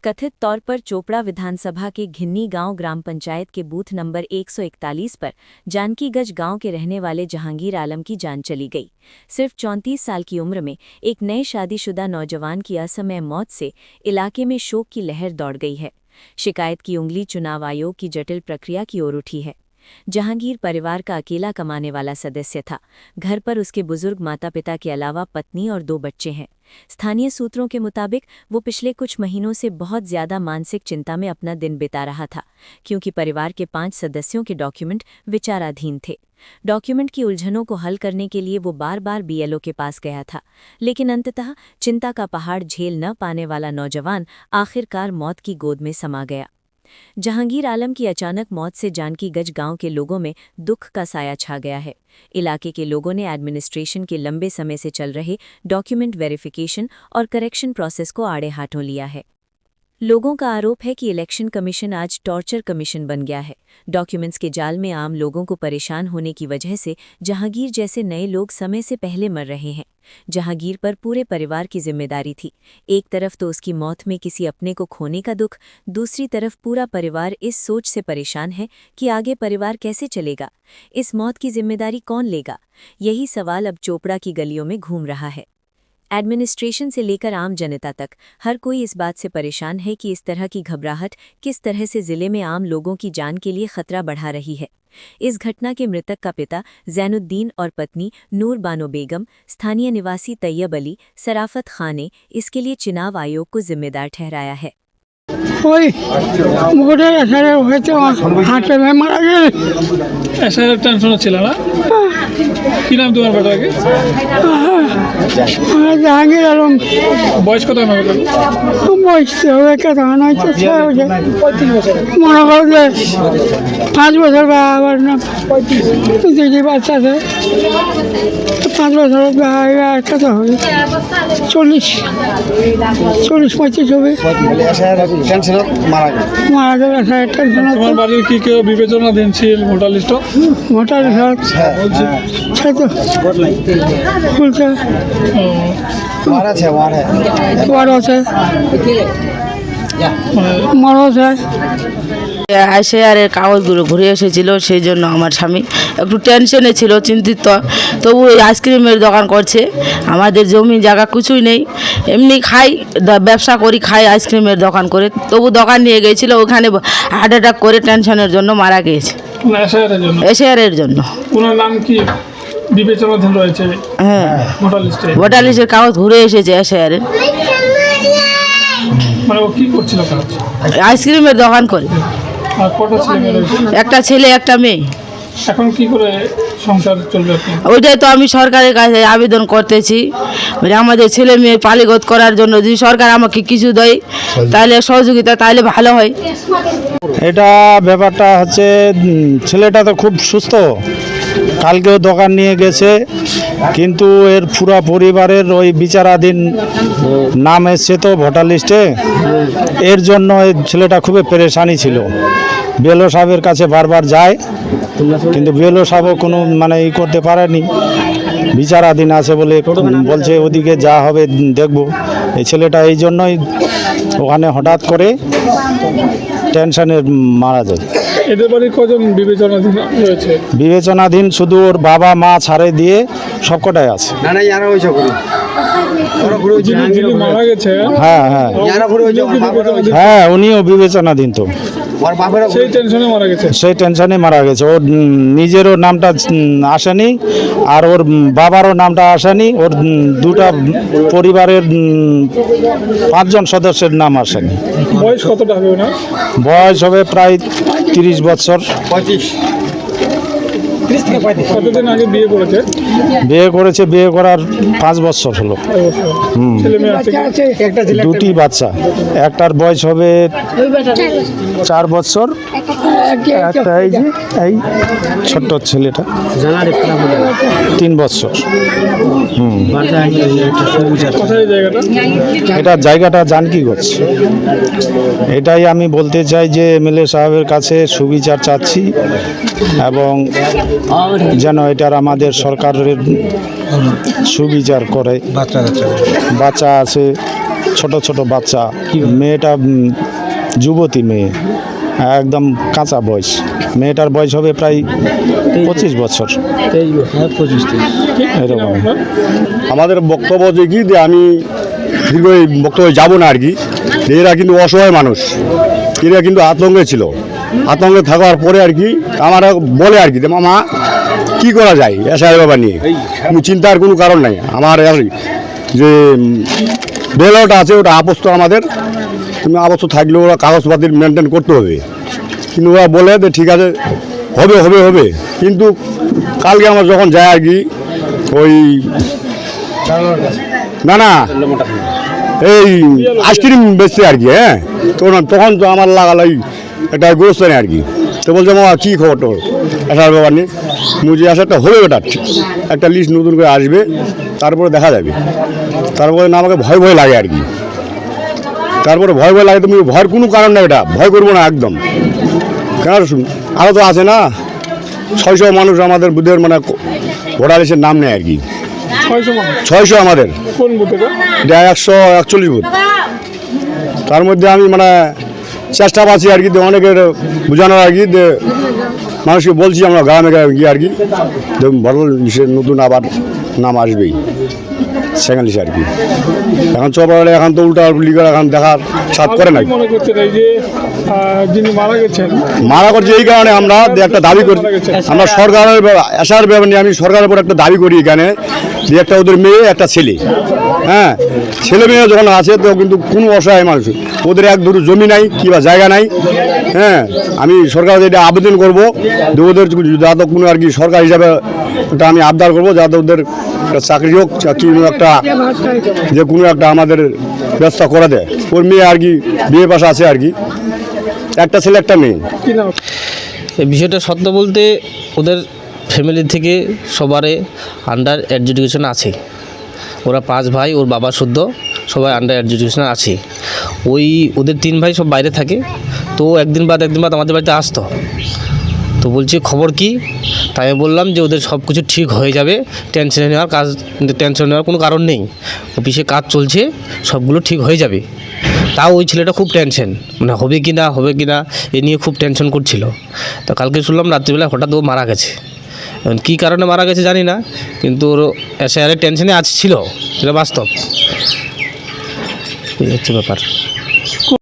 कथित तौर पर चोपड़ा विधानसभा के घिन्नी गांव ग्राम पंचायत के बूथ नंबर 141 पर जानकीगंज गांव के रहने वाले जहांगीर आलम की जान चली गई। सिर्फ 34 साल की उम्र में एक नए शादीशुदा नौजवान की असमय मौत से इलाके में शोक की लहर दौड़ गई है। शिकायत की उंगली चुनाव आयोग की जटिल प्रक्रिया की ओर उठी है। जहांगीर परिवार का अकेला कमाने वाला सदस्य था। घर पर उसके बुजुर्ग माता पिता के अलावा पत्नी और 2 बच्चे हैं। स्थानीय सूत्रों के मुताबिक वो पिछले कुछ महीनों से बहुत ज्यादा मानसिक चिंता में अपना दिन बिता रहा था, क्योंकि परिवार के 5 सदस्यों के डॉक्यूमेंट विचाराधीन थे। डॉक्यूमेंट की उलझनों को हल करने के लिए वो बार-बार बीएलओ के पास गया था, लेकिन अंततः चिंता का पहाड़ झेल न पाने वाला नौजवान आखिरकार मौत की गोद में समा गया। जहांगीर आलम की अचानक मौत से जानकीगंज गांव के लोगों में दुख का साया छा गया है। इलाके के लोगों ने एडमिनिस्ट्रेशन के लंबे समय से चल रहे डॉक्यूमेंट वेरिफिकेशन और करेक्शन प्रोसेस को आड़े हाथों लिया है। लोगों का आरोप है कि इलेक्शन कमीशन आज टॉर्चर कमीशन बन गया है। डॉक्यूमेंट्स के जाल में आम लोगों को परेशान होने की वजह से जहांगीर जैसे नए लोग समय से पहले मर रहे हैं। जहांगीर पर पूरे परिवार की जिम्मेदारी थी। एक तरफ तो उसकी मौत में किसी अपने को खोने का दुख, दूसरी तरफ पूरा परिवार इस सोच से परेशान है कि आगे परिवार कैसे चलेगा। इस मौत की जिम्मेदारी कौन लेगा? यही सवाल अब चोपड़ा की गलियों में घूम रहा है। एडमिनिस्ट्रेशन से लेकर आम जनता तक हर कोई इस बात से परेशान है कि इस तरह की घबराहट किस तरह से जिले में आम लोगों की जान के लिए खतरा बढ़ा रही है। इस घटना के मृतक का पिता जैनुद्दीन और पत्नी नूर बानो बेगम, स्थानीय निवासी तैयब अली, सराफत खान ने इसके लिए चुनाव आयोग को जिम्मेदार ठहराया है। ওই ভোটের এসারে হয়েছে হাঁটে মারা গেলে এসারের টেনশন ছিল না। কি নাম তোমার বেটাকে? জাহাঙ্গীর আলম। বয়স কত হবে? বয়স হবে কত হয়তো 6 বছর, মনে করো যে 5 বছর বা আবার না 2 বাচ্চা আছে, 5 বছর কত হবে 40-45 হবে। মারা যাবে টেনশন। তোমার বাড়ির কি কেউ বিবেচনাধীন ছিল ভোটার লিস্ট? ভোটার লিস্ট তো খুলছে, আইসিআরের কাগজগুলো ঘুরে এসেছিল, সেই জন্য আমার স্বামী একটু টেনশনে ছিল, চিন্তিত। তবু এই আইসক্রিমের দোকান করছে, আমাদের জমি জায়গা কিছুই নেই, এমনি খাই, ব্যবসা করি, খাই আইসক্রিমের দোকান করে। তবু দোকান নিয়ে গিয়েছিল, ওখানে হার্ট অ্যাটাক করে টেনশনের জন্য মারা গিয়েছে। এসআরের জন্য। ওনার নাম কি বিবেচনাধীন রয়েছে? হ্যাঁ, ভোটার লিস্টের কাগজ ঘুরে এসেছে এসআরের। মানে ও কি করছিল কাজ? আইসক্রিমের দোকান করে। আর কত ছেলে রয়েছে? একটা ছেলে একটা মেয়ে। এখন কি করে সংসার চলবে? ওইটাই তো আমি সরকারের কাছে আবেদন করতেছি, আমাদের ছেলে মেয়ে পালিগত করার জন্য যদি সরকার আমাকে কিছু দেয় তাহলে সহযোগিতা, তাহলে ভালো হয়। এটা ব্যাপারটা হচ্ছে, ছেলেটা তো খুব সুস্থ, কালকেও দোকান নিয়ে গেছে, কিন্তু এর পুরা পরিবারের ওই বিচারাধীন নাম এসছে তো ভোটার লিস্টে, এর জন্য এই ছেলেটা খুবই পেরেশানি ছিল। বিএলও সাহেবের কাছে বারবার যায়, কিন্তু বিএলও সাহেবও কোনো ই করতে পারেনি, বিচারাধীন আছে বলে বলছে ওদিকে যা হবে দেখব। এই ছেলেটা এই জন্যই ওখানে হঠাৎ করে টেনশনে মারা যায়। এদের বাড়ি কজন বিবেচনাধীন রয়েছে? বিবেচনাধীন শুধু ওর বাবা মা ছাড়ে দিয়ে সবকটাই আছে। মারা গেছে। হ্যাঁ হ্যাঁ হ্যাঁ, উনিও বিবেচনাধীন তো, সেই টেনশনে মারা গেছে। সেই টেনশনে মারা গেছে। ওর নিজেরও নামটা আসেনি, আর ওর বাবারও নামটা আসেনি, ওর দুটা পরিবারের 5 জন সদস্যের নাম আসেনি। বয়স কতটা হবে না? বয়স হবে প্রায় 30 বছর। কতদিন আগে বিয়ে করেছে? বিয়ে করেছে, বিয়ে করার 5 বছর হলো। ছেলে মেয়ে আছে? 2টি বাচ্চা, একটার বয়স হবে 4 বছর, একটা এই ছোট্ট ছেলেটা 3 বছর। এটা জায়গাটা জানকীগঞ্জ। এটাই আমি বলতে চাই যে এমএলএ সাহেবের কাছে সুবিচার চাচ্ছি, এবং যেন এটার আমাদের সরকারের সুবিচার করে। বাচ্চা আছে, ছোট ছোট বাচ্চা, মেয়েটা যুবতী মেয়ে, একদম কাঁচা বয়স। মেয়েটার বয়স হবে প্রায় 25 বছর এরকম। আমাদের বক্তব্য যে কি যে আমি দীর্ঘ এই বক্তব্যে যাবো না আর কি, যে এরা কিন্তু অসহায় মানুষ, এরা কিন্তু আতঙ্কে ছিল। আতঙ্কে থাকার পরে আর কি আমার বলে আর কি যে মামা কী করা যায় এসআই বাবা নিয়ে, কোনো চিন্তার কোনো কারণ নাই। আমার যে বেলাটা আছে ওটা আপস্ত আমাদের, তুমি আপস্ত থাকলেও ওরা কাগজপাতি মেনটেন করতে হবে। কিন্তু ওরা বলে যে ঠিক আছে হবে হবে হবে, কিন্তু কালকে আমার যখন যায় আর কি ওই না এই আইসক্রিম বেচছে আর কি, হ্যাঁ তখন তো আমার লাগালাই একটা গোস্ত নেই আর কি। তো বলছে মামা কী খবর তোর আসার ব্যাপার নেই, মুজি আসারটা হবে ওটা একটা লিস্ট নতুন করে আসবে, তারপরে দেখা যাবে। তারপরে না আমাকে ভয় ভয় লাগে আর কি। তারপরে ভয় ভয় লাগে, তুমি ভয়ের কোনো কারণ নেই, এটা ভয় করবো না একদম। কেন আরও তো আছে না 600 মানুষ আমাদের বুথের মানে ভোটার লিস্টের নাম নেয় আর কি। 600 আমাদের কোন বুথে? এটা 141 বুথ। তার মধ্যে আমি মানে চেষ্টা পাচ্ছি আর কি অনেকের বোঝানোর আর কি, যে মানুষকে বলছি আমরা গ্রামে গিয়ে আর কি ভোটার লিস্টের নতুন আবার নাম আসবেই সেকেন্ড লিস্টে আর কি। এখন চপারে এখন তো উল্টা লিগার এখন দেখার সাথ করে নাই। মনে করছেন এই যে যিনি মারা গেছেন, মারা করছে এই কারণে আমরা যে একটা দাবি করি, আমরা সরকারের আসার ব্যাপার নিয়ে আমি সরকারের উপর একটা দাবি করি এখানে, যে একটা ওদের মেয়ে একটা ছেলে, হ্যাঁ ছেলে মেয়ে যখন আছে তো কিন্তু কোনো অসহায় মানুষ, ওদের এক ধরু জমি নাই কিংবা জায়গা নাই। হ্যাঁ আমি সরকার এটা আবেদন করবো যে ওদের যাতে কোনো আর কি সরকার হিসাবে ওটা আমি আবদার করবো যাতে ওদের চাকরি হোক কোনো একটা, যে কোনো একটা আমাদের ব্যবস্থা করে দেয়। ওর মেয়ে আর কি বিয়ে পাশা আছে আর কি, একটা ছেলে একটা মেয়ে। এই বিষয়টা সত্য বলতে ওদের ফ্যামিলি থেকে সবারে আন্ডার এডুকেশন আছে, ওরা 5 ভাই, ওর বাবা শুদ্ধ সবাই আন্ডার এডুকেশন আছে। ওই ওদের 3 ভাই সব বাইরে থাকে, তো একদিন বাদ আমাদের বাড়িতে আসতো। তো বলছি খবর কি, তাই আমি বললাম যে ওদের সব কিছু ঠিক হয়ে যাবে, টেনশন নেওয়ার কোনো কারণ নেই, অফিসে কাজ চলছে, সবগুলো ঠিক হয়ে যাবে। তাও ওই ছেলেটা খুব টেনশন, মানে হবে কি না এ নিয়ে খুব টেনশন করছিল। তো কালকে শুনলাম রাত্রিবেলা হঠাৎ ও মারা গেছে। এখন কী কারণে মারা গেছে জানি না, কিন্তু ওর এসআইআরের টেনশনে ছিল, এটা বাস্তব। এই হচ্ছে ব্যাপার।